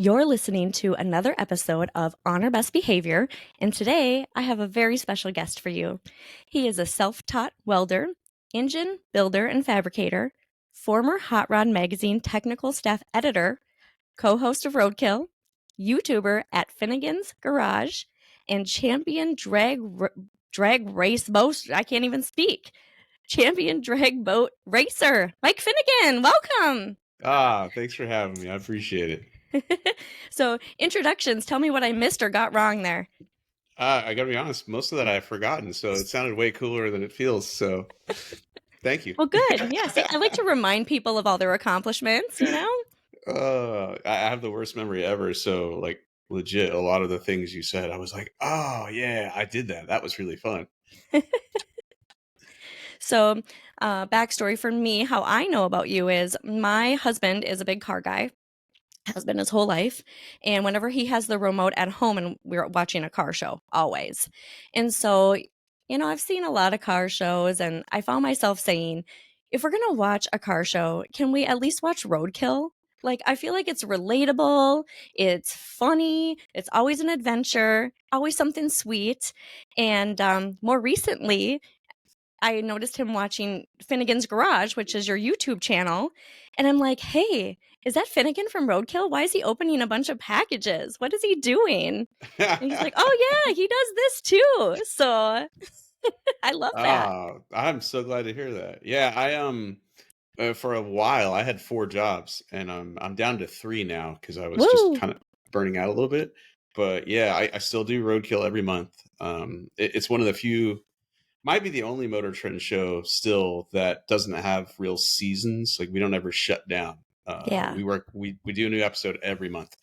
You're listening to another episode of Honor Best Behavior, and today I have a very special guest for you. He is a self-taught welder, engine builder and fabricator, former Hot Rod Magazine technical staff editor, co-host of Roadkill, YouTuber at Finnegan's Garage, and champion drag race boat. I can't even speak. Champion drag boat racer, Mike Finnegan. Welcome. Thanks for having me. I appreciate it. So, introductions. Tell me what I missed or got wrong there. I gotta be honest, most of that I've forgotten, so it sounded way cooler than it feels, so thank you. Well, good. Yeah, see, I like to remind people of all their accomplishments, you know? I have the worst memory ever, so like legit, a lot of the things you said, I was like, oh yeah, I did that. That was really fun. So, backstory for me, how I know about you is my husband is a big car guy, has been his whole life. And whenever he has the remote at home and we're watching a car show, always. And so, I've seen a lot of car shows and I found myself saying, if we're going to watch a car show, can we at least watch Roadkill? Like, I feel like it's relatable, it's funny, it's always an adventure, always something sweet. And more recently, I noticed him watching Finnegan's Garage, which is your YouTube channel. And I'm like, hey, is that Finnegan from Roadkill? Why is he opening a bunch of packages? What is he doing? And he's like, oh, yeah, he does this too. So I love that. I'm so glad to hear that. Yeah, for a while I had 4 jobs, and I'm down to 3 now because I was just Woo! kind of burning out a little bit. But yeah, I still do Roadkill every month. It's one of the few, might be the only Motor Trend show still that doesn't have real seasons. Like, we don't ever shut down. Yeah. We do a new episode every month.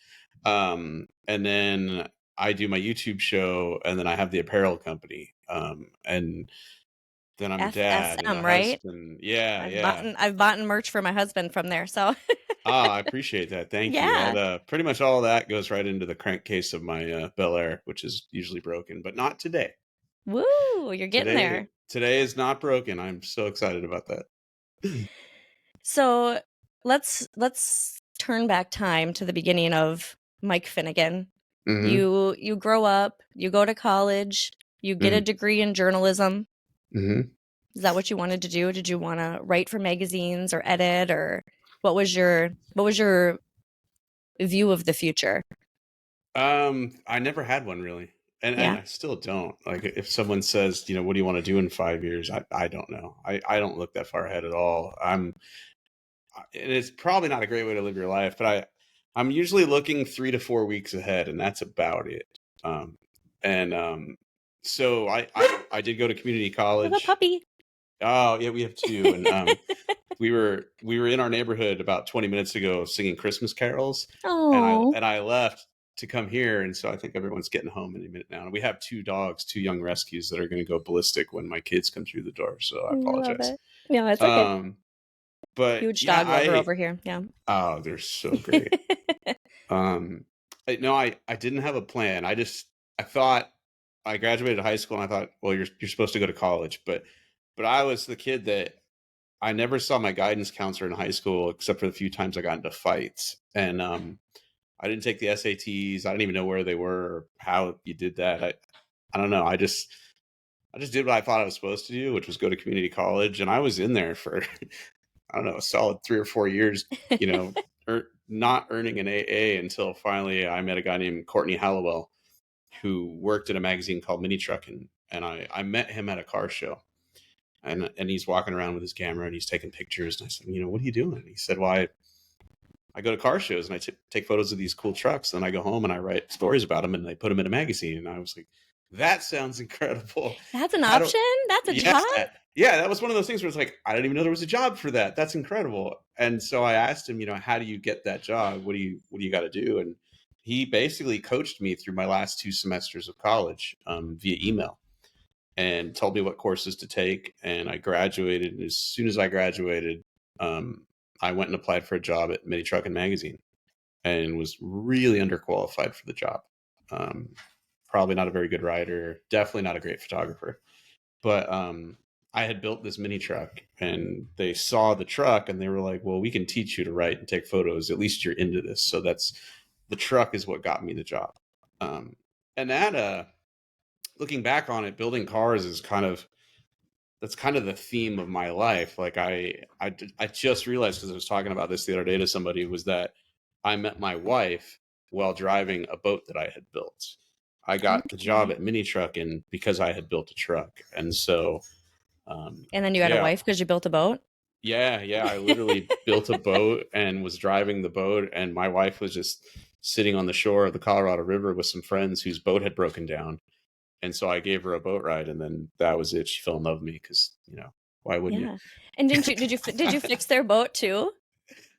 And then I do my YouTube show, and then I have the apparel company. And then I'm a dad and a FSM, right? husband. Yeah, I've yeah. bought merch for my husband from there. So I appreciate that. Thank you. yeah. Pretty much all of that goes right into the crankcase of my Bel Air, which is usually broken, but not today. Woo! You're getting there. Today is not broken. I'm so excited about that. So let's turn back time to the beginning of Mike Finnegan. Mm-hmm. You grow up, you go to college, you get a degree in journalism. Mm-hmm. Is that what you wanted to do? Did you want to write for magazines or edit, or what was your view of the future? I never had one really. And Yeah. I still don't. Like, if someone says, what do you want to do in 5 years? I don't know. I don't look that far ahead at all. And it's probably not a great way to live your life, but I'm usually looking 3 to 4 weeks ahead, and that's about it. So I did go to community I have a college. puppy. Oh yeah, we have 2. And we were in our neighborhood about 20 minutes ago singing Christmas carols. Oh. And I left to come here, and so I think everyone's getting home any minute now. And we have 2 dogs, 2 young rescues that are going to go ballistic when my kids come through the door. So I apologize. Yeah, it's okay. But Huge yeah, dog lover over here. Yeah. Oh, they're so great. I didn't have a plan. I thought I graduated high school, and I thought, well, you're supposed to go to college, but I was the kid that I never saw my guidance counselor in high school, except for the few times I got into fights. And I didn't take the SATs. I didn't even know where they were or how you did that. I don't know. I just did what I thought I was supposed to do, which was go to community college. And I was in there for, I don't know, a solid 3 or 4 years, not earning an AA until finally I met a guy named Courtney Hallowell, who worked at a magazine called Mini Truckin'. And I met him at a car show. And he's walking around with his camera and he's taking pictures. And I said, what are you doing? And he said, well, I go to car shows and I take photos of these cool trucks. Then I go home and I write stories about them and they put them in a magazine. And I was like, that sounds incredible. That's an option? That's a job? Yeah, that was one of those things where it's like, I didn't even know there was a job for that. That's incredible. And so I asked him, how do you get that job? What do you got to do? And he basically coached me through my last 2 semesters of college via email, and told me what courses to take. And I graduated. And as soon as I graduated, I went and applied for a job at Mini Truckin' Magazine, and was really underqualified for the job. Probably not a very good writer, definitely not a great photographer. But I had built this mini truck, and they saw the truck and they were like, well, we can teach you to write and take photos. At least you're into this. So that's the truck is what got me the job. Um, and that, looking back on it, building cars is that's kind of the theme of my life. Like I just realized, because I was talking about this the other day to somebody, was that I met my wife while driving a boat that I had built. I got the job Okay. at Mini Trucking because I had built a truck, and so And then you got a yeah, wife because you built a boat? yeah. I literally built a boat and was driving the boat, and my wife was just sitting on the shore of the Colorado River with some friends whose boat had broken down, and so I gave her a boat ride, and then that was it. She fell in love with me because, why wouldn't you? Yeah. And did you fix their boat too?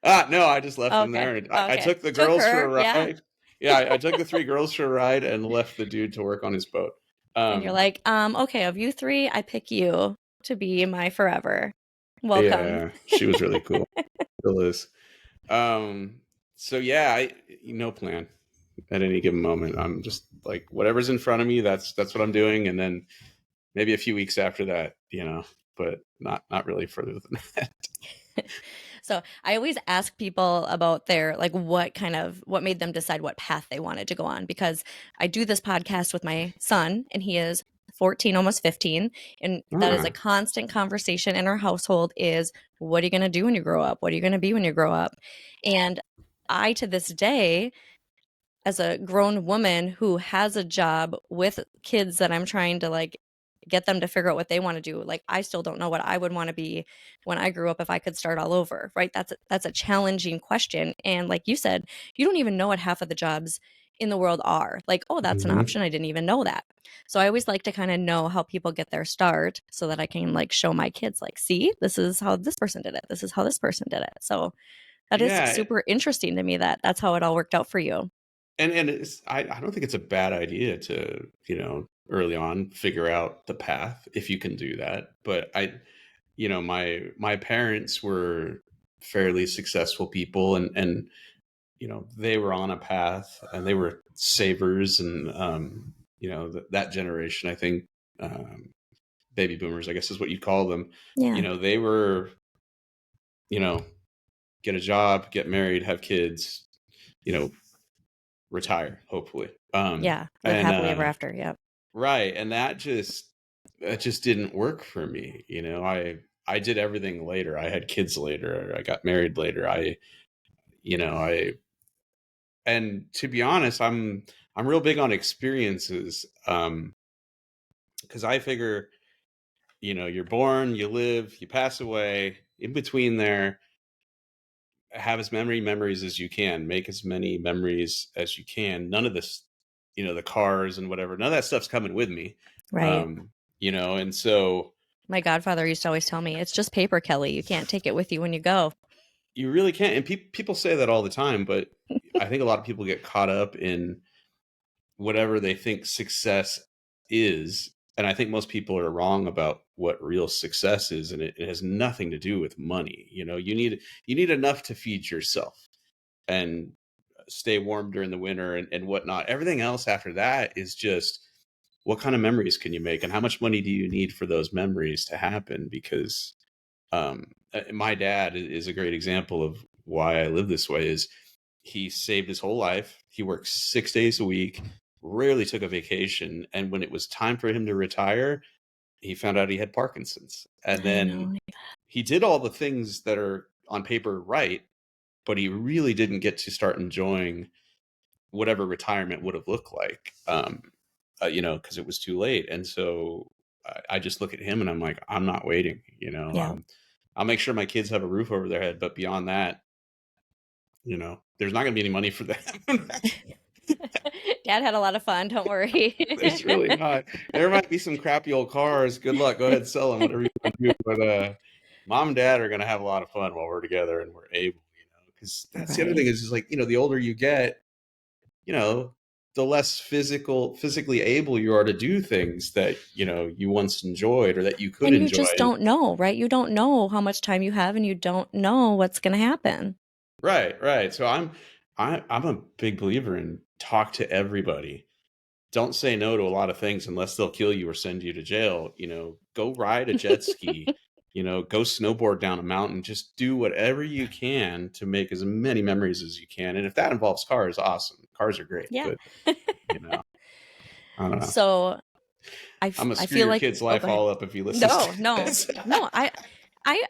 No, I just left them Okay. there, and I Okay. took the Took girls for her, a yeah. ride. Yeah, I took the three girls for a ride and left the dude to work on his boat. And you're Um, like, okay, of you three, I pick you to be my forever. Welcome. yeah, she was really cool. Still is. Um, so yeah, no plan at any given moment. I'm just like, whatever's in front of me, that's what I'm doing, and then maybe a few weeks after that, but not really further than that. So I always ask people about their like what made them decide what path they wanted to go on, because I do this podcast with my son and he is 14, almost 15, and that is a Ah, constant conversation in our household is, what are you going to do when you grow up? What are you going to be when you grow up? And I, to this day, as a grown woman who has a job with kids that I'm trying to like get them to figure out what they want to do, like I still don't know what I would want to be when I grew up if I could start all over, right? That's a challenging question, and like you said, you don't even know what half of the jobs in the world are. Like, oh, that's an mhm. option, I didn't even know that. So I always like to kind of know how people get their start so that I can like show my kids, like, see, this is how this person did it, this is how this person did it. So that is Yeah, super interesting to me that that's how it all worked out for you. and I don't think it's a bad idea to, early on figure out the path if you can do that. But my parents were fairly successful people, and they were on a path, and they were savers, and that generation, I think, baby boomers, I guess is what you'd call them. Yeah. They were, you know get a job, get married, have kids, you know retire, hopefully. Yeah, live And happily ever after, yep. Right, and that just didn't work for me. I did everything later. I had kids later. I got married later. I and to be honest, I'm real big on experiences, because I figure, you're born, you live, you pass away. In between there, have as many memories as you can, make as many memories as you can. None of this, the cars and whatever, none of that stuff's coming with me. Right. And so My godfather used to always tell me, "It's just paper, Kelly, you can't take it with you when you go." you really can't. And people say that all the time, but I think a lot of people get caught up in whatever they think success is. And I think most people are wrong about what real success is, and it has nothing to do with money. You need enough to feed yourself and stay warm during the winter, and whatnot. Everything else after that is just, what kind of memories can you make, and how much money do you need for those memories to happen? Because my dad is a great example of why I live this way. Is he saved his whole life. He worked 6 days a week, rarely took a vacation, and when it was time for him to retire, he found out he had Parkinson's. And I then know. he did all the things that are on paper right, but he really didn't get to start enjoying whatever retirement would have looked like, because it was too late. And so I just look at him and I'm like, I'm not waiting. Yeah. I'll make sure my kids have a roof over their head, but beyond that, there's not going to be any money for them. Dad had a lot of fun, don't worry. There's really not. There might be some crappy old cars. Good luck. Go ahead and sell them, whatever you want to do. But mom and dad are going to have a lot of fun while we're together and we're able, because that's the other thing Right. is like, the older you get, you know, the less physically able you are to do things that, you once enjoyed or that you could And you enjoy. just don't know, right? You don't know how much time you have and you don't know what's gonna happen. Right, right. So I'm a big believer in talk to everybody. Don't say no to a lot of things unless they'll kill you or send you to jail. Go ride a jet ski. Go snowboard down a mountain. Just do whatever you can to make as many memories as you can. And if that involves cars, awesome. Cars are great. Yeah. But, you know, I don't know. So I'm gonna I screw feel your like, kid's oh, life go ahead. all up if he listens No, to no, this. no. I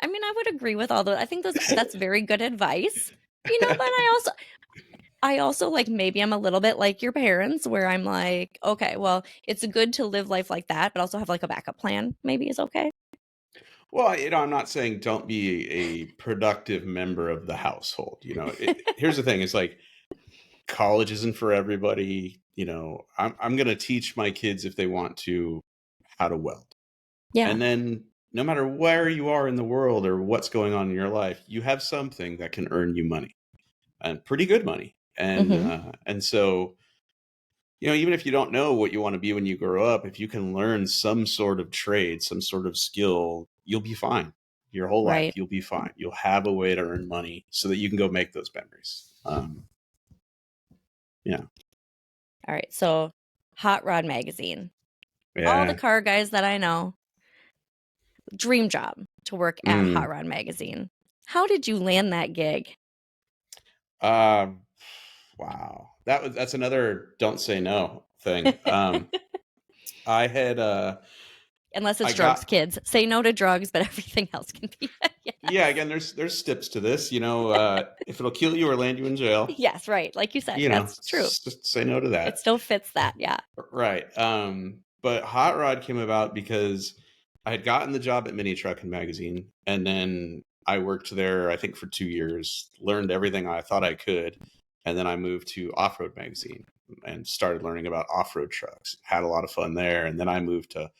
mean, I would agree with all the. I think that's very good advice. But I also like maybe I'm a little bit like your parents, where I'm like, okay, well, it's good to live life like that, but also have like a backup plan. Maybe is okay. Well, I'm not saying don't be a productive member of the household. Here's the thing: it's like college isn't for everybody. I'm going to teach my kids if they want to how to weld, Yeah. and then no matter where you are in the world or what's going on in your life, you have something that can earn you money and pretty good money, Mm-hmm. and so even if you don't know what you want to be when you grow up, if you can learn some sort of trade, some sort of skill, you'll be fine. Your whole life, Right. you'll be fine. You'll have a way to earn money so that you can go make those memories. Yeah, All right. So, Hot Rod Magazine. All the yeah. car guys that I know, dream job to work at Hot Mm. Rod Magazine. How did you land that gig? Um, wow. That's another don't say no thing. I had Unless I it's drugs, got kids. Say no to drugs, but everything else can be a yeah. yes. Again, there's steps to this. If it'll kill you or land you in jail, Yes, right. Like you said, that's true. just say no to It that. still fits that. Yeah. Right. But Hot Rod came about because I had gotten the job at Mini Trucking Magazine, and then I worked there, I think, for 2 years, learned everything I thought I could, and then I moved to Off Road Magazine and started learning about off-road trucks. Had a lot of fun there, and then I moved to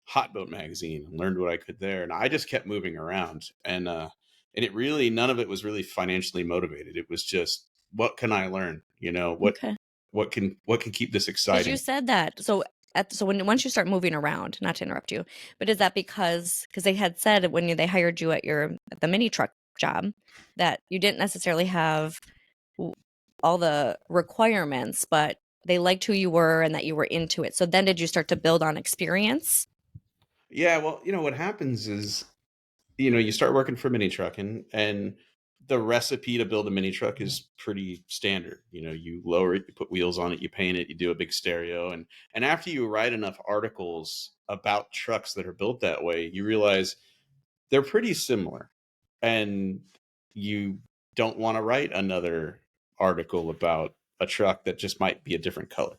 Hot Boat Magazine and learned what I could there, and I just kept moving around, and it really none of it was really financially motivated. It was just what can I learn? Okay. What can keep this Because you exciting? said that. So when once you start moving around, not to interrupt you, but is that because they had said when they hired you at the mini truck job that you didn't necessarily have w- all the requirements, but they liked who you were and that you were into it. So then did you start to build on experience? Yeah, well, what happens is, you start working for mini trucking, and the recipe to build a mini truck is pretty standard. You lower it, you put wheels on it, you paint it, you do a big stereo, and after you write enough articles about trucks that are built that way, you realize they're pretty similar, and you don't want to write another article about a truck that just might be a different color,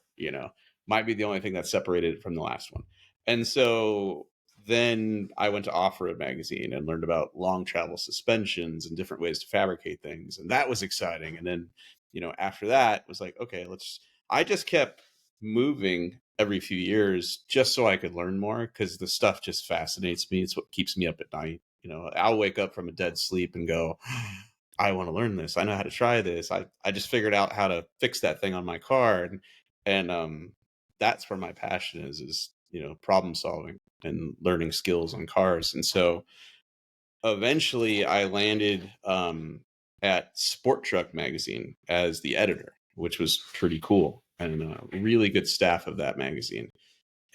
might be the only thing that separated it from the last one. And so then I went to Off-Road Magazine and learned about long travel suspensions and different ways to fabricate things, and that was exciting. And then after that, it was like, okay, I just kept moving every few years just so I could learn more, because the stuff just fascinates me. It's what keeps me up at night. I'll wake up from a dead sleep and go, I want to learn this. I know how to try this. I just figured out how to fix that thing on my car, and that's where my passion is problem solving and learning skills on cars. And so eventually I landed at Sport Truck Magazine as the editor, which was pretty cool, and a really good staff of that magazine.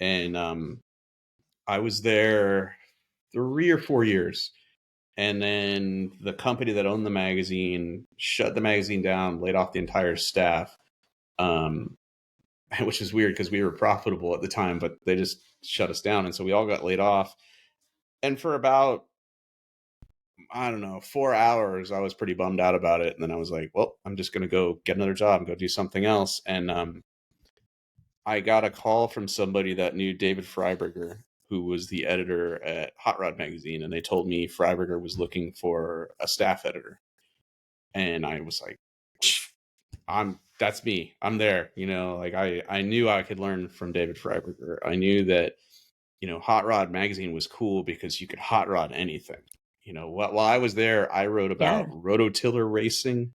And I was there 3 or 4 years. And then the company that owned the magazine shut the magazine down, laid off the entire staff, um, which is weird because we were profitable at the time, but they just shut us down. And so we all got laid off. And for about, I don't know, 4 hours, I was pretty bummed out about it. And then I was like, well, I'm just going to go get another job and go do something else. And I got a call from somebody that knew David Freiberger, who was the editor at Hot Rod Magazine. And they told me Freiberger was looking for a staff editor. And I was like, that's me. I'm there. Like I knew I could learn from David Freiberger. I knew that, Hot Rod Magazine was cool because you could hot rod anything. While I was there, I wrote Yeah. about rototiller racing.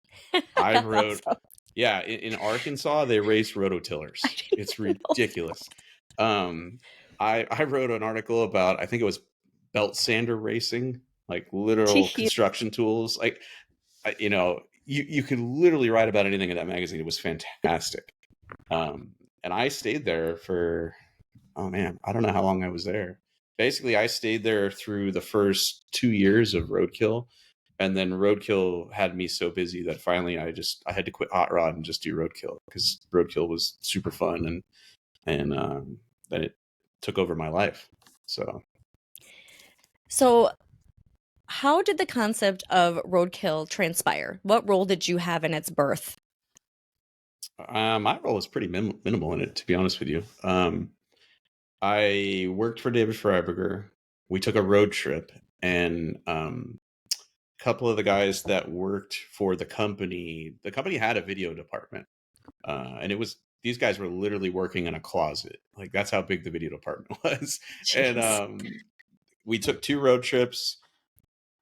I That's wrote, awesome. yeah, in Arkansas, they race I rototillers. didn't It's even know that. ridiculous. I wrote an article about, I think it was belt sander racing, like literal Gee, construction tools. Like, you could literally write about anything in that magazine. It was fantastic. And I stayed there for, oh man, I don't know how long I was there. basically I stayed there through the first 2 years of Roadkill, and then Roadkill had me so busy that finally I had to quit Hot Rod and just do Roadkill because Roadkill was super fun, and then it took over my life. So So, how did the concept of roadkill transpire? What role did you have in its birth? my role was pretty minimal in it, to be honest with you. I worked for David Freiberger. We took a road trip, and a couple of the guys that worked for the company had a video department, and it was these guys were literally working in a closet. Like that's how big the video department was. And Jeez. we took 2 road trips.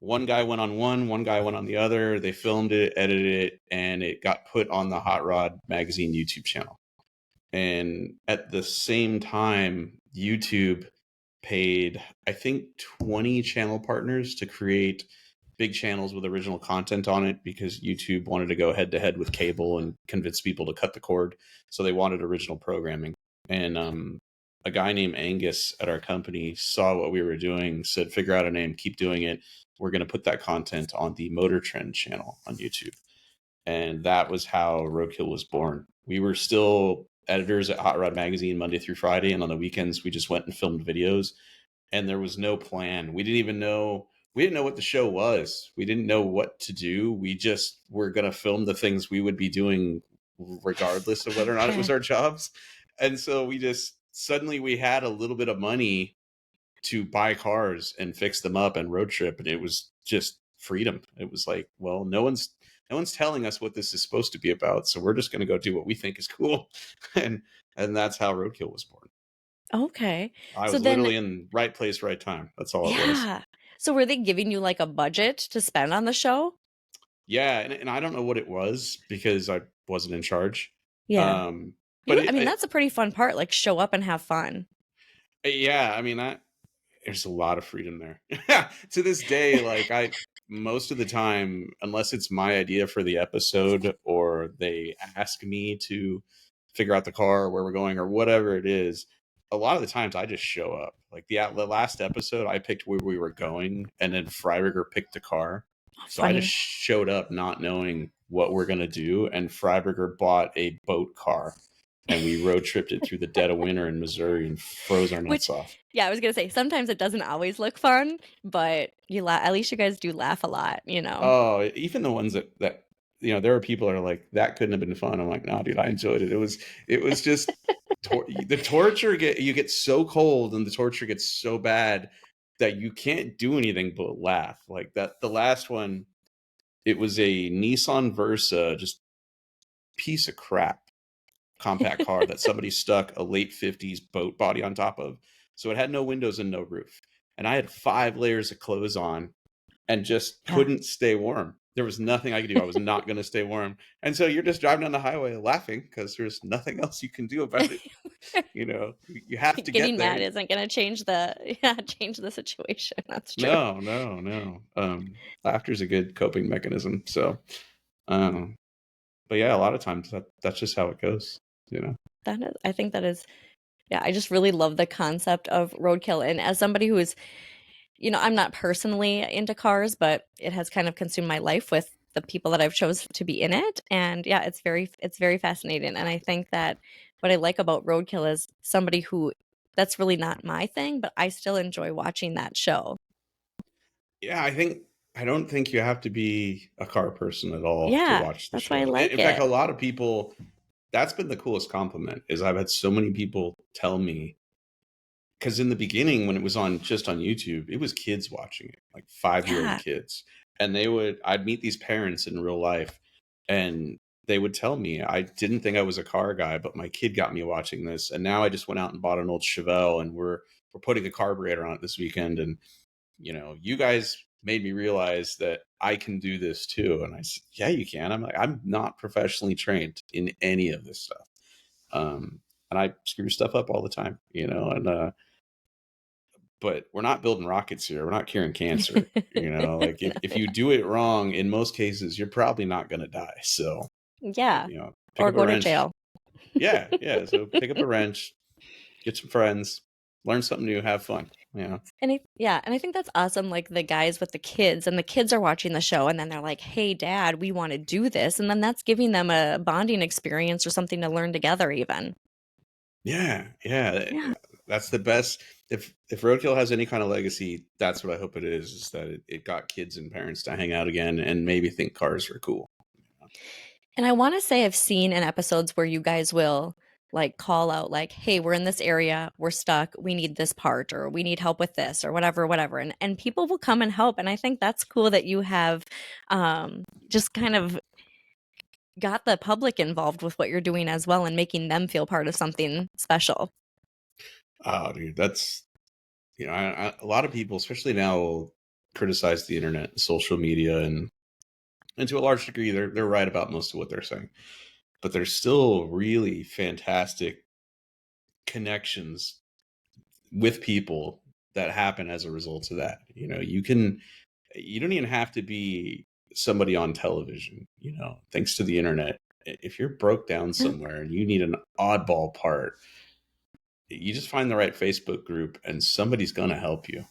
One guy went on one guy went on the other. They filmed it, edited it, and it got put on the Hot Rod Magazine YouTube channel. And at the same time, YouTube paid, I think, 20 channel partners to create big channels with original content on it because YouTube wanted to go head to head with cable and convince people to cut the cord. So they wanted original programming. And a guy named Angus at our company saw what we were doing, said, figure out a name, keep doing it. We're going to put that content on the Motor Trend channel on YouTube. And that was how Roadkill was born. We were still editors at Hot Rod Magazine Monday through Friday, and on the weekends we just went and filmed videos. And there was no plan. We didn't know what the show was. We didn't know what to do. We just were going to film the things we would be doing regardless of whether or not it was Okay. our jobs. And so we just suddenly we had a little bit of money to buy cars and fix them up and road trip, and it was just freedom. It was like, well, no one's telling us what this is supposed to be about, so we're just going to go do what we think is cool. And that's how Roadkill was born. Okay. I So was then, literally in right place, right time. That's all it was. yeah. So were they giving you like a budget to spend on the show? Yeah, and I don't know what it was because I wasn't in charge. Yeah. Um, but I mean, that's a pretty fun part, like show up and have fun. yeah, I mean that there's a lot of freedom there. To this day, like I most of the time, unless it's my idea for the episode or they ask me to figure out the car, where we're going, or whatever it is, a lot of the times I just show up. Like the last episode, I picked where we were going, and then Freiberger picked the car. Oh, So I just funny. showed up not knowing what we're gonna do, and Freiberger bought a boat car, and we road tripped it through the dead of winter in Missouri and froze our nuts Which, off. yeah, I was gonna say sometimes it doesn't always look fun, but at least you guys do laugh a lot, you know? Oh, even the ones that there are people that are like that couldn't have been fun. I'm like, no, dude, I enjoyed it. It was just the torture you get so cold and the torture gets so bad that you can't do anything but laugh. Like that, the last one, it was a Nissan Versa, just piece of crap compact car that somebody stuck a late 50s boat body on top of. So it had no windows and no roof. And I had 5 layers of clothes on and just Yeah. couldn't stay warm. There was nothing I could do. I was not going to stay warm. And so you're just driving down the highway laughing because there's nothing else you can do about it. You have to get Getting mad there. isn't gonna change the situation. That's true. No, no, no. Laughter's a good coping mechanism. So, um, but yeah, a lot of times that's just how it goes, you know? I think that is, yeah, I just really love the concept of roadkill. And as somebody who is, I'm not personally into cars, but it has kind of consumed my life with the people that I've chose to be in it. And yeah, it's very fascinating. And I think that what I like about roadkill is somebody who that's really not my thing, but I still enjoy watching that show. Yeah, I don't think you have to be a car person at all to Yeah, watch the that's why I show. like In fact, it. a lot of people, that's been the coolest compliment is I've had so many people tell me because in the beginning when it was on just on YouTube, it was kids watching it, like 5-year-old Yeah. kids. And I'd meet these parents in real life and they would tell me, I didn't think I was a car guy, but my kid got me watching this. And now I just went out and bought an old Chevelle and we're putting a carburetor on it this weekend. And you guys made me realize that I can do this too. And I said, yeah, you can. I'm like, I'm not professionally trained in any of this stuff. And I screw stuff up all the time, and but we're not building rockets here. We're not curing cancer. Like if you do it wrong, in most cases, you're probably not going to die. So, Yeah. pick Or up a go to wrench. jail. Yeah. Yeah. So pick up a wrench, get some friends, learn something new, have fun. Yeah. And I think that's awesome, like, the guys with the kids, and the kids are watching the show, and then they're like, "Hey, dad, we wanna do this," and then that's giving them a bonding experience or something to learn together even. Yeah, yeah. Yeah. That's the best. If Roadkill has any kind of legacy, that's what I hope it is that it got kids and parents to hang out again and maybe think cars are cool. And I wanna say I've seen in episodes where you guys will, like, call out, like, "Hey, we're in this area, we're stuck, we need this part," or "We need help with this," or whatever, whatever, and people will come and help, and I think that's cool that you have, just kind of got the public involved with what you're doing as well and making them feel part of something special. Oh, dude, that's a lot of people, especially now, will criticize the internet, and social media, and to a large degree, they're right about most of what they're saying. But there's still really fantastic connections with people that happen as a result of that. You don't even have to be somebody on television, thanks to the internet. If you're broke down Yeah. somewhere and you need an oddball part, you just find the right Facebook group and somebody's going to help you.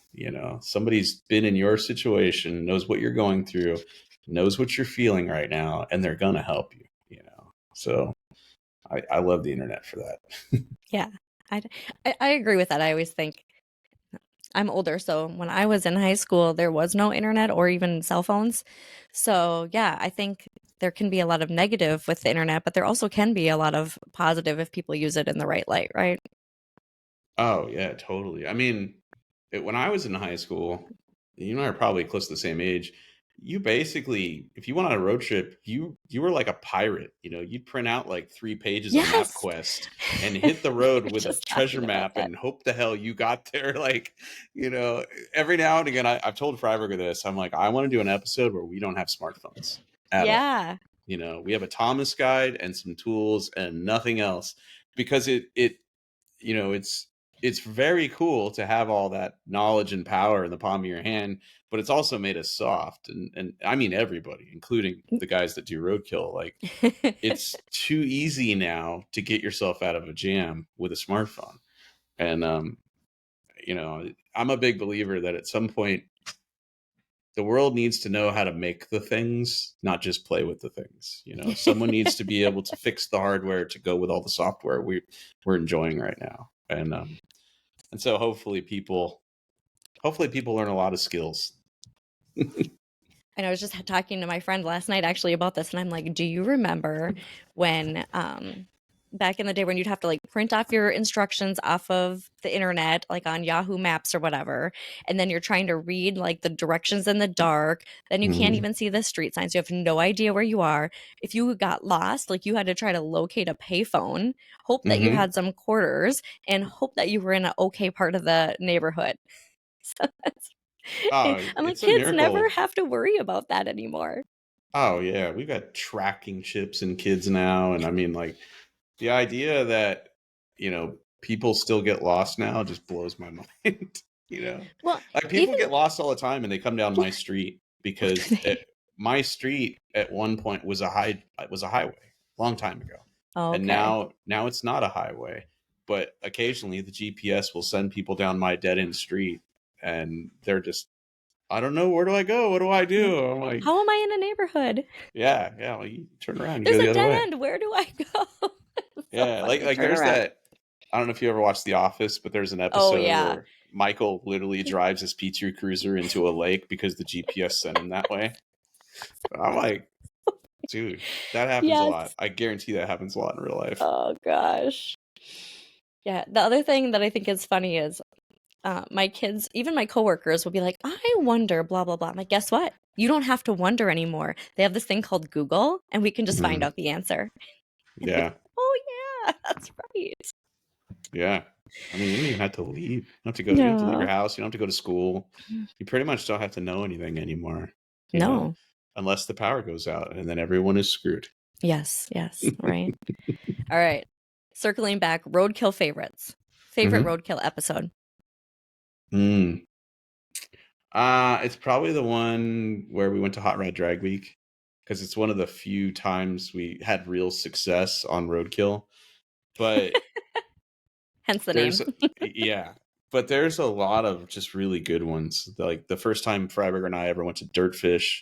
Somebody's been in your situation, knows what you're going through, knows what you're feeling right now, and they're going to help you. So I love the internet for that. Yeah. I I agree with that. I always think I'm older, so when I was in high school, there was no internet or even cell phones. So, yeah, I think there can be a lot of negative with the internet, but there also can be a lot of positive if people use it in the right light, right? Oh, yeah, totally. I mean, when I was in high school, you and I are probably close to the same age. You basically, if you went on a road trip, you were like a pirate. You'd print out like 3 pages of Yes. MapQuest and hit the We road were with a just treasure talking about map that. and hope the hell you got there. Like, you know, every now and again, I've told Freiberger this. I'm like, I want to do an episode where we don't have smartphones at all. Yeah. We have a Thomas guide and some tools and nothing else because it's very cool to have all that knowledge and power in the palm of your hand, but it's also made us soft. And I mean everybody, including the guys that do Roadkill. Like, it's too easy now to get yourself out of a jam with a smartphone. And I'm a big believer that at some point the world needs to know how to make the things, not just play with the things. Someone needs to be able to fix the hardware to go with all the software we're enjoying right now. And so hopefully people learn a lot of skills. And I was just talking to my friend last night actually about this, and I'm like, do you remember when back in the day when you'd have to like print off your instructions off of the internet, like on Yahoo Maps or whatever, and then you're trying to read like the directions in the dark, then you can't Mhm. even see the street signs. You have no idea where you are. If you got lost, like you had to try to locate a payphone, hope that you Mhm. had some quarters, and hope that you were in an okay part of the neighborhood. So that's Oh, I'm like, it's a kids never miracle. have to worry about that anymore. Oh yeah, we've got tracking chips in kids now, and I mean, like, the idea that people still get lost now just blows my mind. you know, Well, like, people even get lost all the time, and they come down yeah, my street oh, do because they? my street at one point was a highway long time ago, Oh, and okay. now it's not a highway. But occasionally, the GPS will send people down my dead end street, and they're just, I don't know, where do I go? What do I Yeah. do? I'm like, How am I in a neighborhood? yeah, yeah. Well, you turn around, you There's go the a other dead way. end. Where do I go? It's so Yeah, like funny. like Turn there's around. that. I don't know if you ever watched The Office, but there's an Oh, episode yeah. where Michael literally drives his P2 Cruiser into a lake because the GPS sent him that way. I'm like, dude, that happens a lot. Yes. I guarantee that happens a lot in real life. Oh, gosh. Yeah. The other thing that I think is funny is my kids, even my coworkers, will be like, I wonder, blah, blah, blah. I'm like, guess what? You don't have to wonder anymore. They have this thing called Google, and we can just find Mhm. out the answer. And I go, Yeah, oh, yeah, that's right. yeah. I mean, you don't even have to leave. You don't have to go. You don't have to leave your No. house. You don't have to go to school. You pretty much don't have to know anything anymore. You know, No. unless the power goes out, and then everyone is screwed. Yes, yes, right. All right. Circling back, roadkill favorites. Favorite hmm roadkill episode. Mm. It's probably the one where we went to Hot Rod Drag Week because it's one of the few times we had real success on Roadkill. But Hence the there's, name. yeah, but there's a lot of just really good ones. Like the first time Freiberger and I ever went to Dirtfish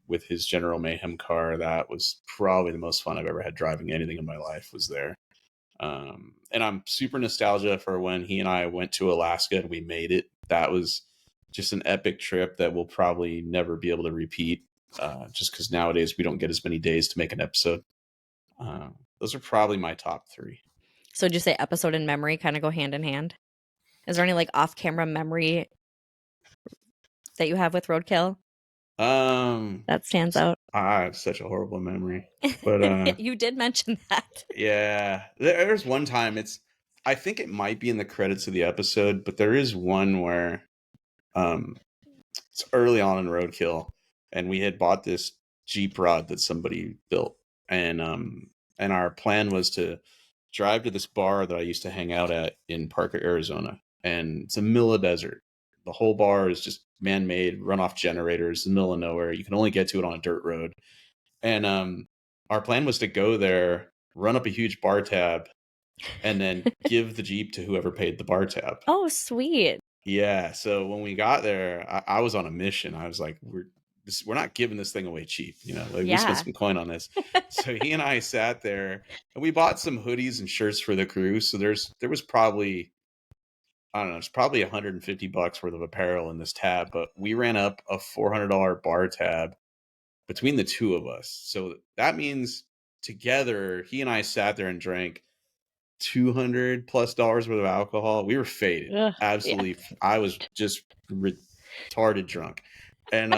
with his General Mayhem car, that was probably the most fun I've ever had driving anything in my life was there. And I'm super nostalgia for when he and I went to Alaska and we made it. That was just an epic trip that we'll probably never be able to repeat, just because nowadays we don't get as many days to make an episode. Those are probably my top three. So, did you say episode and memory kind of go hand in hand? Is there any like off-camera memory that you have with Roadkill that stands out? I have such a horrible memory, but You did mention that. yeah, there's one time I think it might be in the credits of the episode, but there is one where um it's early on in Roadkill, and we had bought this Jeep rod that somebody built, and our plan was to drive to this bar that I used to hang out at in Parker, Arizona, and it's in the middle of the desert. The whole bar is just man-made, runoff generators in the middle of nowhere. You can only get to it on a dirt road, and our plan was to go there, run up a huge bar tab, and then give the Jeep to whoever paid the bar tab. Oh, sweet. Yeah. So when we got there, I was on a mission. I was like, we're not giving this thing away cheap. Like we spent Yeah. some coin on this. So he and I sat there and we bought some hoodies and shirts for the crew. So there was probably, I don't know, it's probably $150 worth of apparel in this tab, but we ran up a $400 bar tab between the two of us. So that means together, he and I sat there and drank $200+ worth of alcohol. We were faded. Ugh, Absolutely. yeah. I was just retarded drunk. And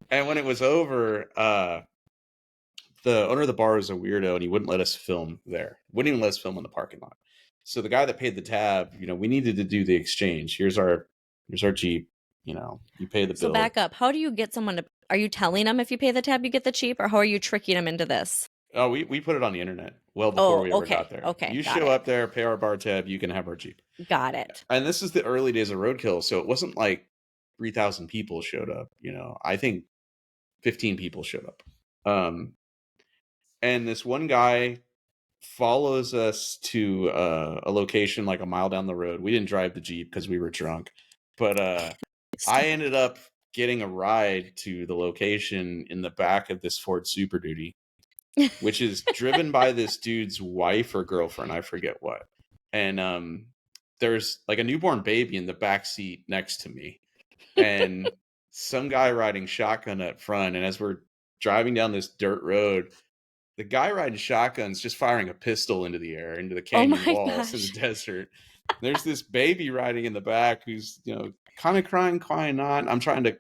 when it was over, the owner of the bar was a weirdo and he wouldn't let us film there. Wouldn't even let us film in the parking lot. So the guy that paid the tab, we needed to do the exchange. Here's our Jeep, you pay the bill. So back up. How do you get someone to, are you telling them if you pay the tab you get the Jeep, or how are you tricking them into this? Oh, we put it on the internet well before we ever got there. Okay. You show up there, pay our bar tab, you can have our Jeep. Got it. And this is the early days of Roadkill, so it wasn't like 3,000 people showed up. I think 15 people showed up. And this one guy follows us to a location like a mile down the road. We didn't drive the Jeep because we were drunk, but I ended up getting a ride to the location in the back of this Ford Super Duty, which is driven by this dude's wife or girlfriend, I forget what. And there's like a newborn baby in the back seat next to me, and some guy riding shotgun up front. And as we're driving down this dirt road, the guy riding shotgun's just firing a pistol into the air, into the canyon walls in the desert. There's this baby riding in the back who's kind of crying, kind of not. I'm trying to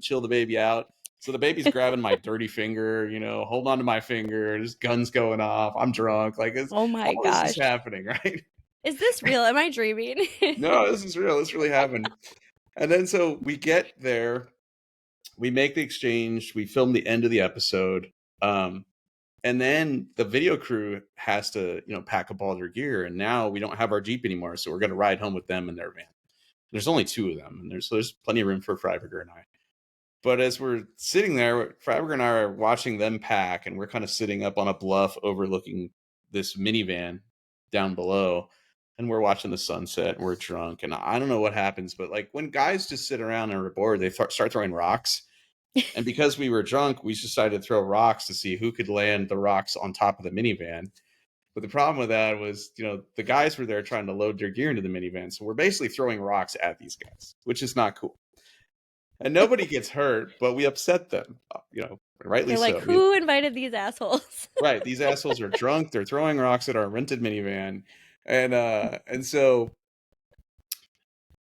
chill the baby out. So the baby's grabbing my dirty finger, holding on to my finger. There's guns going off. I'm drunk. Like, oh my all gosh, this is happening, right? Is this real? Am I dreaming? No, this is real. This really happened. And then so we get there, we make the exchange, we film the end of the episode, and then the video crew has to, pack up all their gear. And now we don't have our Jeep anymore, so we're going to ride home with them in their van. There's only two of them, and there's plenty of room for Freiberger and I. But as we're sitting there, Freiberger and I are watching them pack, and we're kind of sitting up on a bluff overlooking this minivan down below, and we're watching the sunset, and we're drunk. And I don't know what happens, but like when guys just sit around and are bored, they start throwing rocks. And because we were drunk, we decided to throw rocks to see who could land the rocks on top of the minivan. But the problem with that was, the guys were there trying to load their gear into the minivan. So we're basically throwing rocks at these guys, which is not cool. And nobody gets hurt, but we upset them, rightly so. They're like, who invited these assholes? Right. These assholes are drunk. They're throwing rocks at our rented minivan. And so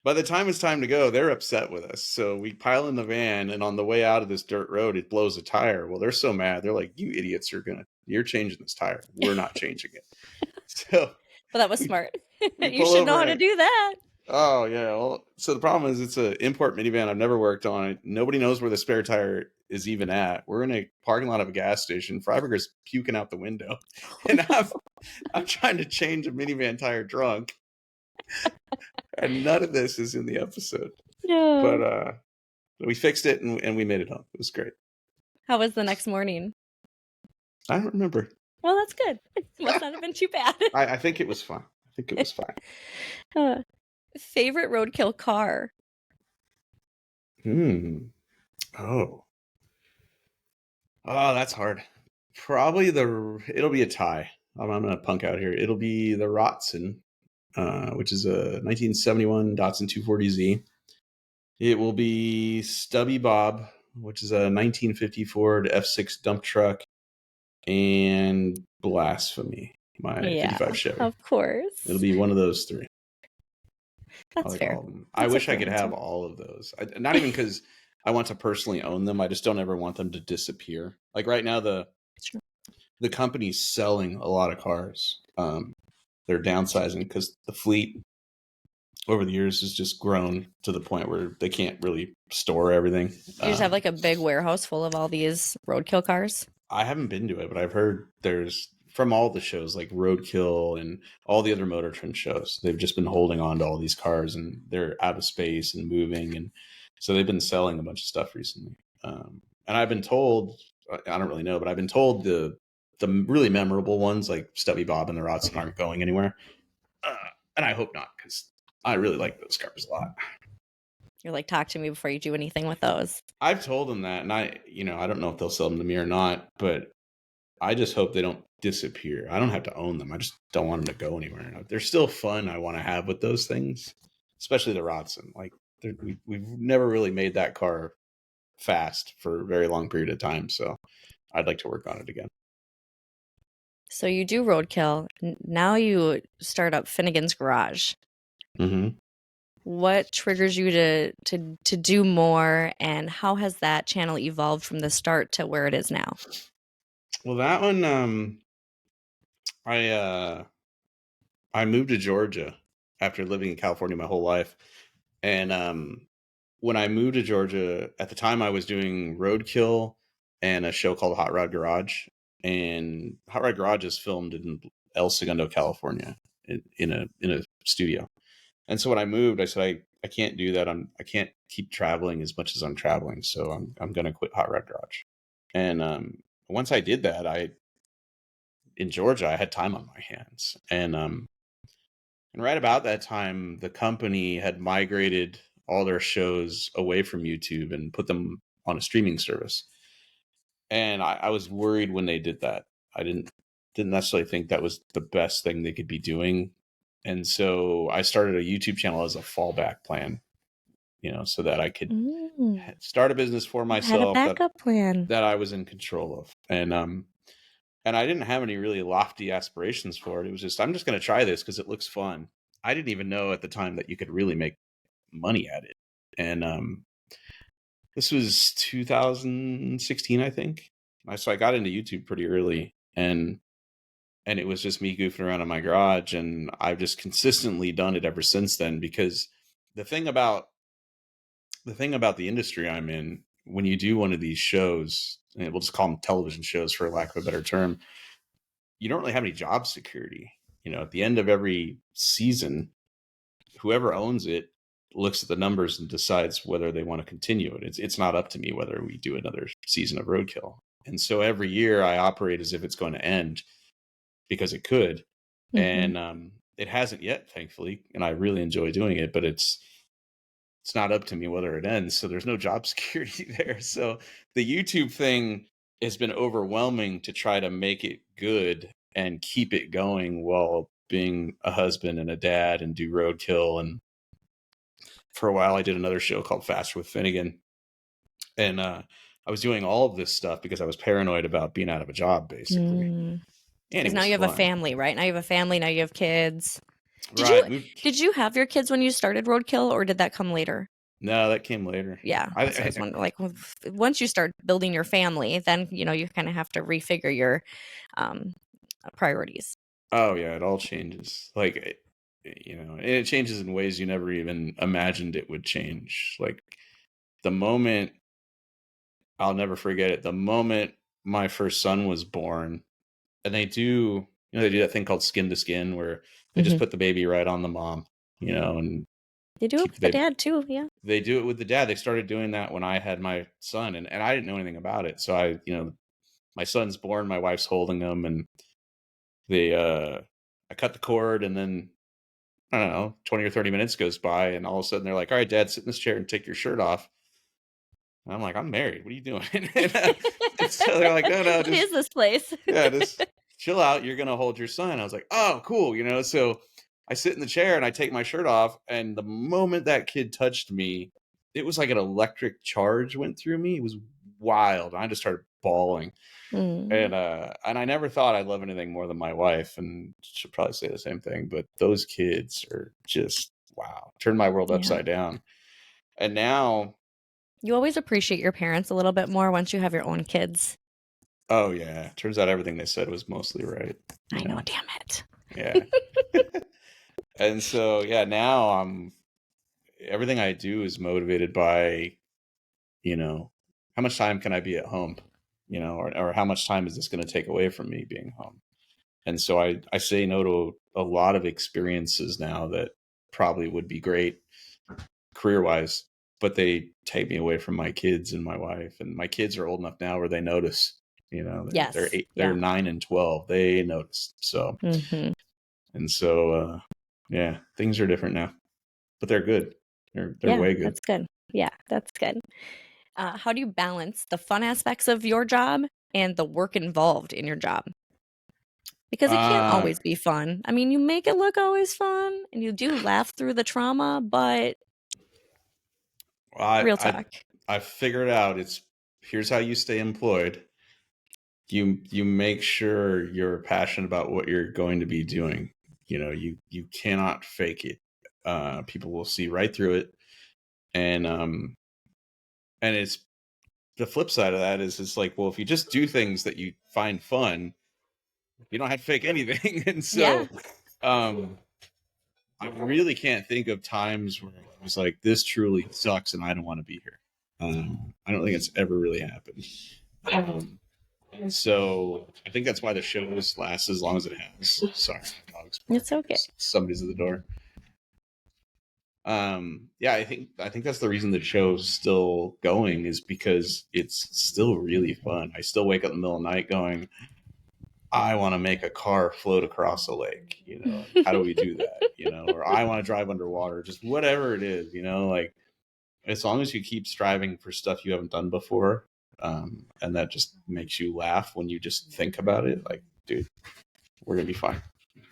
by the time it's time to go, they're upset with us. So we pile in the van, and on the way out of this dirt road, it blows a tire. Well, they're so mad. They're like, you idiots you're changing this tire. We're not changing it. So well, that was smart. You should know how to do that. Oh, yeah. Well, so the problem is it's an import minivan. I've never worked on it. Nobody knows where the spare tire is even at. We're in a parking lot of a gas station. Freiberger's puking out the window. And I'm trying to change a minivan tire drunk. And none of this is in the episode. No. But we fixed it and we made it home. It was great. How was the next morning? I don't remember. Well, that's good. It must not have been too bad. I think it was fine. think it was fine. Uh, favorite roadkill car? Hmm. Oh. Oh, that's hard. Probably it'll be a tie. I'm gonna punk out here. It'll be the Rotson, which is a 1971 Datsun 240Z. It will be Stubby Bob, which is a 1950 Ford F6 dump truck, and Blasphemy, my Yeah, 55 Chevy. of course. It'll be one of those three. I That's like all fair. of them. I That's a wish I fair could have answer. all of those. Not even because I want to personally own them. I just don't ever want them to disappear. Like right now, Sure. the company's selling a lot of cars. They're downsizing because the fleet over the years has just grown to the point where they can't really store everything. You just have like a big warehouse full of all these roadkill cars. I haven't been to it, but I've heard there's from all the shows like Roadkill and all the other Motor Trend shows, they've just been holding on to all these cars and they're out of space and moving, and so they've been selling a bunch of stuff recently. And I've been told, I don't really know, but I've been told the really memorable ones like Stubby Bob and the Rotson aren't going anywhere, uh, and I hope not because I really like those cars a lot. You're like, talk to me before you do anything with those. I've told them that, and I don't know if they'll sell them to me or not, but I just hope they don't disappear. I don't have to own them. I just don't want them to go anywhere. They're still fun. I want to have with those things, especially the Rodson. Like we've never really made that car fast for a very long period of time. So I'd like to work on it again. So you do roadkill. Now you start up Finnegan's Garage. Mm-hmm. What triggers you to do more, and how has that channel evolved from the start to where it is now? Well, that one, I I moved to Georgia after living in California my whole life, and when I moved to Georgia, at the time I was doing Roadkill and a show called Hot Rod Garage. And Hot Rod Garage is filmed in El Segundo, California, in a studio. And so when I moved, I said I can't do that. I can't keep traveling as much as I'm traveling. So I'm gonna quit Hot Rod Garage. And once I did that, I in Georgia I had time on my hands. And right about that time, the company had migrated all their shows away from YouTube and put them on a streaming service. And I was worried when they did that. I didn't necessarily think that was the best thing they could be doing. And so I started a YouTube channel as a fallback plan, so that I could start a business for You had a myself that backup plan. that I was in control of. And I didn't have any really lofty aspirations for it. It was just I'm just going to try this because it looks fun. I didn't even know at the time that you could really make money at it. And this was 2016, I think. So I got into YouTube pretty early, and it was just me goofing around in my garage, and I've just consistently done it ever since then. Because the thing about the industry I'm in, when you do one of these shows, and we'll just call them television shows for lack of a better term, you don't really have any job security. At the end of every season, whoever owns it looks at the numbers and decides whether they want to continue it. It's not up to me whether we do another season of Roadkill. And so every year I operate as if it's going to end because it could. Mm-hmm. And it hasn't yet, thankfully. And I really enjoy doing it, but it's not up to me whether it ends. So there's no job security there. So the YouTube thing has been overwhelming to try to make it good and keep it going while being a husband and a dad and do Roadkill. And for a while I did another show called Faster with Finnegan. And I was doing all of this stuff because I was paranoid about being out of a job, basically. And Because it now was you have a fun. family, right? Now you have a family. Now you have kids. Did Right. you did you have your kids when you started Roadkill, or did that come later? No, that came later. Yeah, that's what I was wondering. Like, once you start building your family, then you kind of have to refigure your um, priorities. Oh yeah, it all changes. Like, and it changes in ways you never even imagined it would change. Like the moment I'll never forget it. The moment my first son was born, and they do that thing called skin to skin, where they just Hmm. put the baby right on the mom, and They do it keep the with the baby. dad too. Yeah. They do it with the dad. They started doing that when I had my son, and I didn't know anything about it. So my son's born, my wife's holding him, and they I cut the cord, and then I don't know, 20 or 30 minutes goes by, and all of a sudden they're like, all right, Dad, sit in this chair and take your shirt off. And I'm like, I'm married. What are you doing? And so they're like, no, What just, is this place? yeah, just chill out. You're going to hold your son. I was like, oh, cool. So I sit in the chair and I take my shirt off. And the moment that kid touched me, it was like an electric charge went through me. It was wild. I just started bawling. Mm, And I never thought I'd love anything more than my wife, and she'll probably say the same thing. But those kids are just wow, turned my world yeah. upside down. And now, You always appreciate your parents a little bit more once you have your own kids. oh yeah, turns out everything they said was mostly right. I know, damn it. Yeah. And so yeah, now everything I do is motivated by, how much time can I be at home, or how much time is this going to take away from me being home? And so I say no to a lot of experiences now that probably would be great career wise, but they take me away from my kids and my wife. And my kids are old enough now where they notice. They're Yes. eight, they're Yeah. 9 and 12. They notice. So Hmm. and so yeah, things are different now, but they're good. They're Yeah, way good. that's good. Yeah, that's good. How do you balance the fun aspects of your job and the work involved in your job? Because it can't Uh, always be fun. I mean, you make it look always fun and you do laugh through the trauma, but I real I talk. I figured out here's how you stay employed. You make sure you're passionate about what you're going to be doing. You cannot fake it. People will see right through it. And it's the flip side of that is it's like, well, if you just do things that you find fun, you don't have to fake anything. And Yeah. so um I really can't think of times where it was like, this truly sucks and I don't want to be here. I don't think it's ever really happened. Um, so I think that's why the shows last as long as it has. Sorry, dog's It's barking. okay. Somebody's at the door. Yeah, I think that's the reason the show's still going, is because it's still really fun. I still wake up in the middle of the night going, I want to make a car float across a lake, how do we do that, or I want to drive underwater, just whatever it is, like, as long as you keep striving for stuff you haven't done before, and that just makes you laugh when you just think about it, like, dude, we're gonna be fine.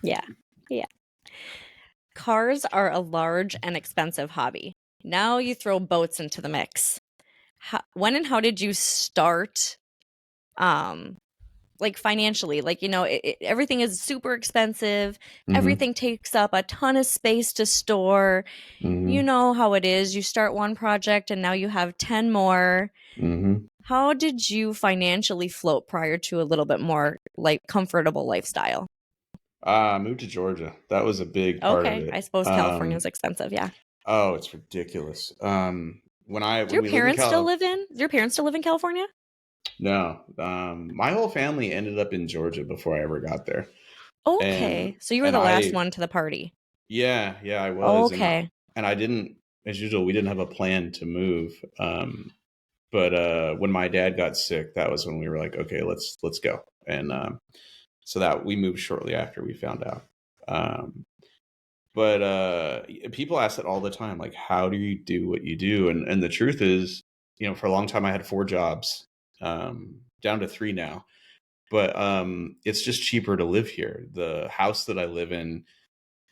Yeah. Yeah. Cars are a large and expensive hobby. Now you throw boats into the mix. When and how did you start um like financially? Like, everything is super expensive. Mm-hmm. Everything takes up a ton of space to store. You Mm-hmm. know how it is. You start one project and now you have 10 more. Mm-hmm. How did you financially float prior to a little bit more like comfortable lifestyle? I moved to Georgia. That was a big part of Okay, it. I suppose California is expensive, yeah. Oh, it's ridiculous. Do When your we lived in parents still live in? Do your parents still live in California? No, my whole family ended up in Georgia before I ever got there, and Okay, so you were and the last I, one to the party. yeah, I was, Okay. and I didn't, as usual, we didn't have a plan to move. But when my dad got sick, that was when we were like, okay, let's go, and so that we moved shortly after we found out. Um, but people ask it all the time, like, how do you do what you do? And the truth is, for a long time I had 4 jobs, down to 3 now. But it's just cheaper to live here. The house that I live in,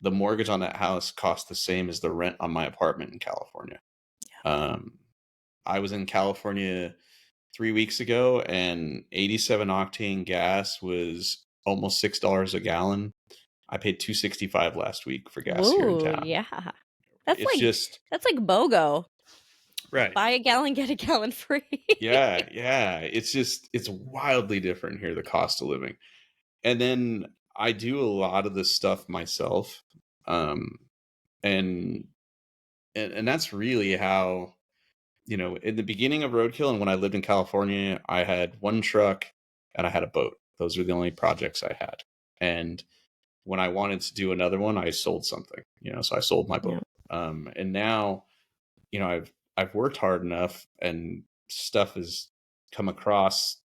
the mortgage on that house costs the same as the rent on my apartment in California. Um, I was in California 3 weeks ago, and 87 octane gas was almost $6 a gallon. I paid 265 last week for gas here in Woo, town. yeah. That's It's like just that's like BOGO. right. Buy a gallon, get a gallon free. Yeah. It's wildly different here, the cost of living. And then I do a lot of this stuff myself. Um, and, and that's really how, in the beginning of Roadkill and when I lived in California, I had one truck and I had a boat. Those were the only projects I had. And when I wanted to do another one, I sold something, so I sold my Yeah. boat. And now, I've worked hard enough, and stuff has come across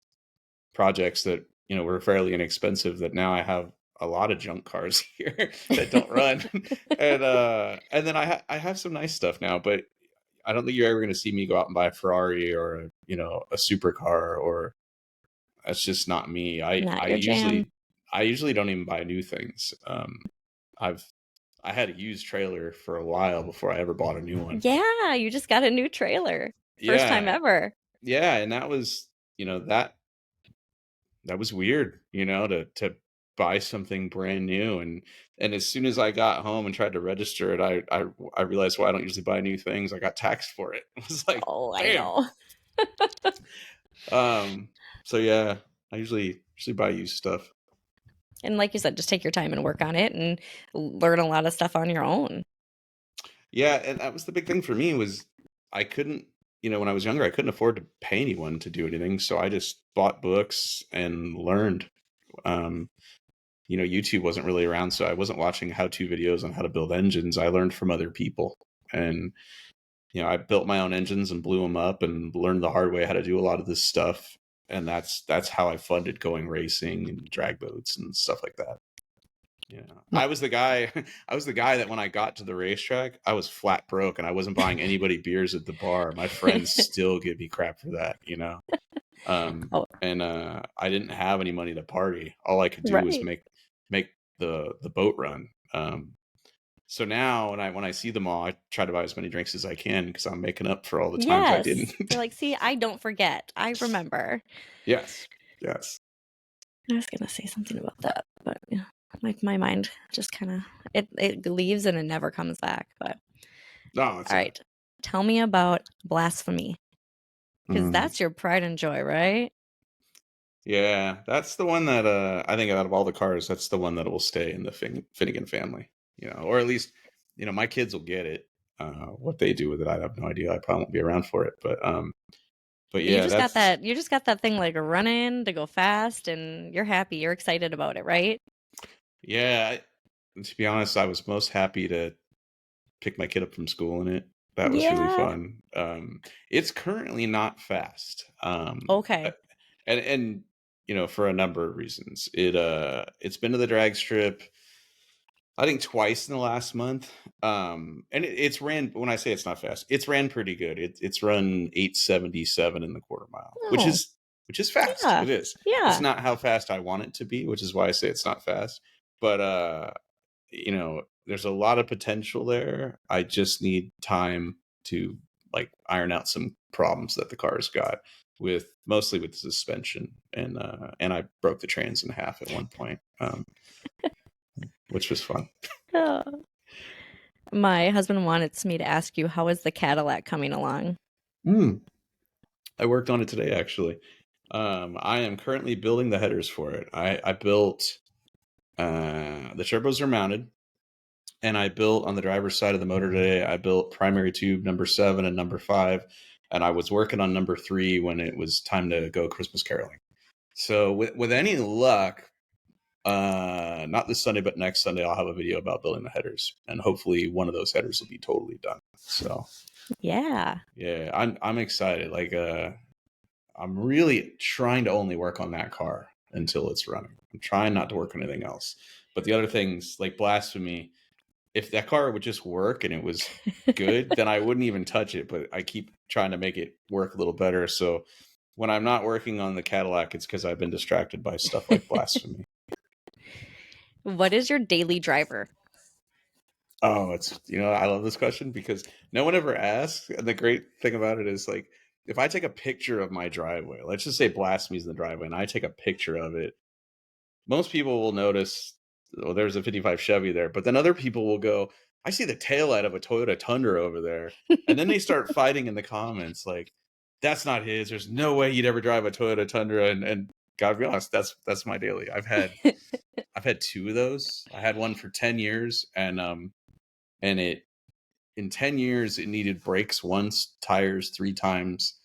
projects that, were fairly inexpensive, that now I have a lot of junk cars here that don't run, and then I have some nice stuff now, but I don't think you're ever going to see me go out and buy a Ferrari or a supercar, or that's just not me. Not your jam. I usually don't even buy new things. I've I had a used trailer for a while before I ever bought a new one. Yeah, you just got a new trailer. First time Yeah, ever. yeah, and that was that was weird, to buy something brand new, and as soon as I got home and tried to register it, I realized why I don't usually buy new things. I got taxed for it. It was like, Oh, I damn. know. Um, so yeah, I usually buy used stuff. And like you said, just take your time and work on it and learn a lot of stuff on your own. Yeah, and that was the big thing for me was I couldn't, when I was younger, I couldn't afford to pay anyone to do anything, so I just bought books and learned. Um, YouTube wasn't really around, so I wasn't watching how-to videos on how to build engines. I learned from other people, and I built my own engines and blew them up and learned the hard way how to do a lot of this stuff. And that's how I funded going racing and drag boats and stuff like that. Yeah. Well, I was the guy that when I got to the racetrack, I was flat broke and I wasn't buying anybody beers at the bar. My friends still give me crap for that. oh, And I didn't have any money to party. All I could do was right. make the boat run. So now when I see them all, I try to buy as many drinks as I can because I'm making up for all the times I Yes. didn't. You're like, see, I don't forget. I remember. Yes. Yes. I was gonna say something about that, but yeah, my mind just kind of it leaves and it never comes back. But No, it's all right, tell me about Blasphemy because mm. that's your pride and joy, right? Yeah, that's the one that I think out of all the cars, that's the one that will stay in the Finnegan family. Or at least my kids will get it. What they do with it, I have no idea. I probably won't be around for it, but You yeah, just got that's that. You just got that thing like running to go fast, and you're happy. You're excited about it, right? yeah. To be honest, I was most happy to pick my kid up from school in it. That was really Yeah. fun. It's currently not fast. Okay. And for a number of reasons. It's been to the drag strip I think twice in the last month. And it's ran, when I say it's not fast, it's ran pretty good. It's run 877 in the quarter mile, which Oh, is fast. yeah. It is. It's Yeah. not how fast I want it to be, which is why I say it's not fast. But there's a lot of potential there. I just need time to like iron out some problems that the car's got with mostly with the suspension, and I broke the trans in half at one point, which was fun. Oh. My husband wanted me to ask you, how is the Cadillac coming along? Mm. I worked on it today, actually. I am currently building the headers for it. I built the turbos are mounted, and I built on the driver's side of the motor today. I built primary tube number 7 and number 5, and I was working on number 3 when it was time to go Christmas caroling. So with any luck, not this Sunday, but next Sunday, I'll have a video about building the headers, and hopefully one of those headers will be totally done. So Yeah. yeah, I'm excited. Like I'm really trying to only work on that car until it's running. I'm trying not to work on anything else. But the other things like Blasphemy, if that car would just work and it was good, then I wouldn't even touch it. But I keep trying to make it work a little better. So when I'm not working on the Cadillac, it's because I've been distracted by stuff like Blasphemy. What is your daily driver? Oh, it's I love this question because no one ever asks. And the great thing about it is like if I take a picture of my driveway, let's just say Blasphemy's in the driveway, and I take a picture of it, most people will notice, oh, there's a 55 Chevy there, but then other people will go, I see the taillight of a Toyota Tundra over there. And then they start fighting in the comments like, that's not his. There's no way he'd ever drive a Toyota Tundra. And gotta be honest, that's my daily. I've had 2 of those. I had one for 10 years, and it in 10 years it needed brakes once, tires 3 times,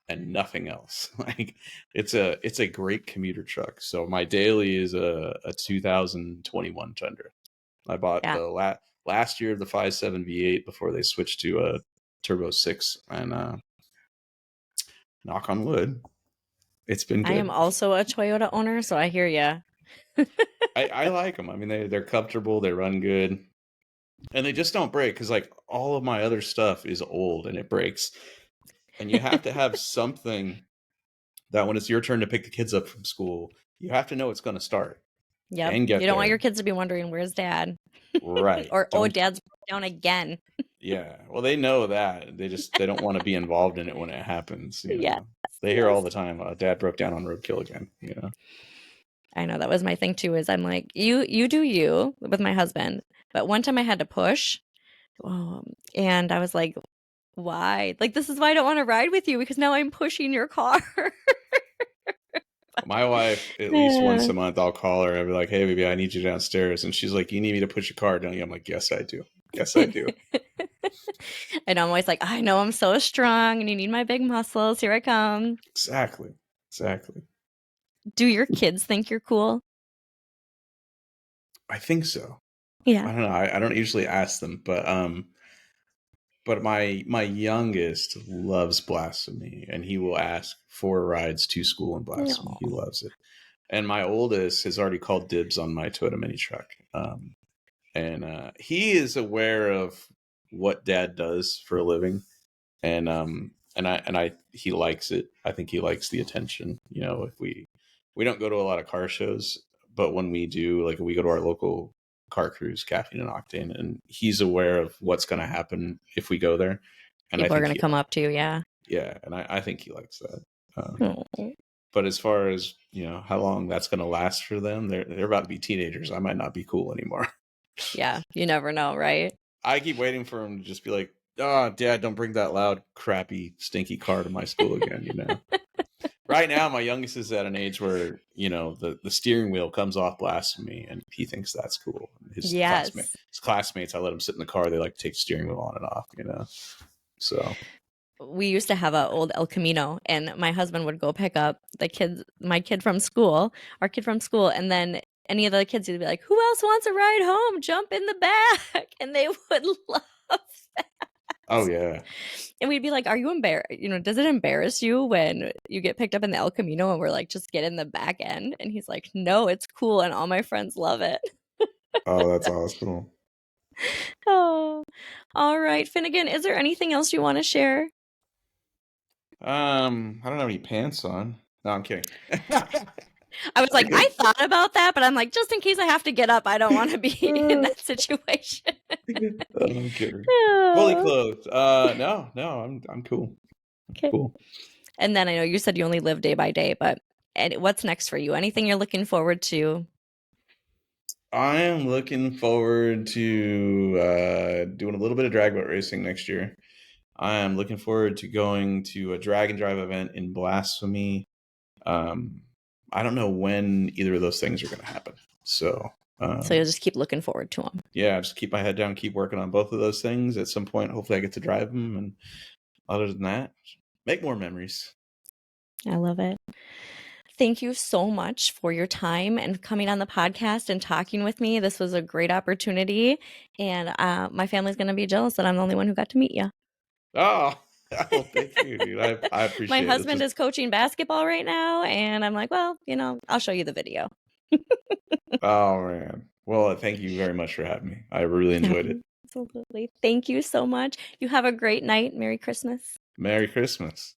and nothing else. Like it's a great commuter truck. So my daily is a 2021 Tundra. I bought Yeah. the last year of the 5.7 V8 before they switched to a turbo 6, and knock on wood, it's been I am good. also a Toyota owner, so I hear ya. I like them. I mean, they're comfortable, they run good, and they just don't break because like all of my other stuff is old and it breaks. And you have to have something that when it's your turn to pick the kids up from school, you have to know it's going to start Yep. and You get don't want your there. kids to be wondering, where's dad? Right. Or, oh, Don't. dad's down again. Yeah. Well, they know that. They don't want to be involved in it when it happens. Yes. They hear all Yes. the time, Dad broke down on Roadkill again. I know that was my thing too, is I'm like, you do you with my husband. But one time I had to push. And I was like, why? Like, this is why I don't want to ride with you, because now I'm pushing your car. My wife, at least once Yeah. a month, I'll call her and be like, "Hey, baby, I need you downstairs." And she's like, "You need me to push your car, don't you?" I'm like, "Yes, I do. Yes, I do." And I'm always like, I know I'm so strong and you need my big muscles. Here I come. Exactly. Exactly. Do your kids think you're cool? I think so. Yeah. I don't know. I don't usually ask them, but my youngest loves Blasphemy, and he will ask for rides to school in Blasphemy. He No. loves it. And my oldest has already called dibs on my Toyota mini truck. And he is aware of what Dad does for a living, and he likes it. I think he likes the attention. If we don't go to a lot of car shows, but when we do, like we go to our local car cruise, Caffeine and Octane, and he's aware of what's going to happen if we go there. And I People are think going to come up to you. Yeah. yeah, and I think he likes that. Oh. But as far as how long that's going to last for them, they're about to be teenagers. I might not be cool anymore. Yeah. You never know, right? I keep waiting for him to just be like, "Oh, Dad, don't bring that loud, crappy, stinky car to my school again." Right now, my youngest is at an age where the steering wheel comes off Blasphemy, and he thinks that's cool. His Yes. classmates, I let him sit in the car. They like to take the steering wheel on and off. So We used to have an old El Camino, and my husband would go pick up my kid from school, our kid from school, and then any of the kids would be like, "Who else wants a ride home? Jump in the back!" And they would love that. oh yeah. And we'd be like, "Are you embarrassed? Does it embarrass you when you get picked up in the El Camino?" And we're like, "Just get in the back end." And he's like, "No, it's cool, and all my friends love it." Oh, that's awesome. Oh, all right, Finnegan. Is there anything else you want to share? I don't have any pants on. No, I'm kidding. I was like, I thought about that, but I'm like, just in case I have to get up, I don't want to be in that situation. I'm kidding. Fully clothed. No, I'm cool. Okay. Cool. And then I know you said you only live day by day, but what's next for you? Anything you're looking forward to? I am looking forward to doing a little bit of drag boat racing next year. I am looking forward to going to a drag and drive event in Blasphemy. I don't know when either of those things are going to happen. So you'll just keep looking forward to them. Yeah, just keep my head down, keep working on both of those things. At some point, hopefully I get to drive them. And other than that, make more memories. I love it. Thank you so much for your time and coming on the podcast and talking with me. This was a great opportunity. And my family's going to be jealous that I'm the only one who got to meet you. Oh, well, thank you, dude. I appreciate My it. husband is coaching basketball right now. And I'm like, well, I'll show you the video. Oh, man. Well, thank you very much for having me. I really enjoyed it. Absolutely. Thank you so much. You have a great night. Merry Christmas. Merry Christmas.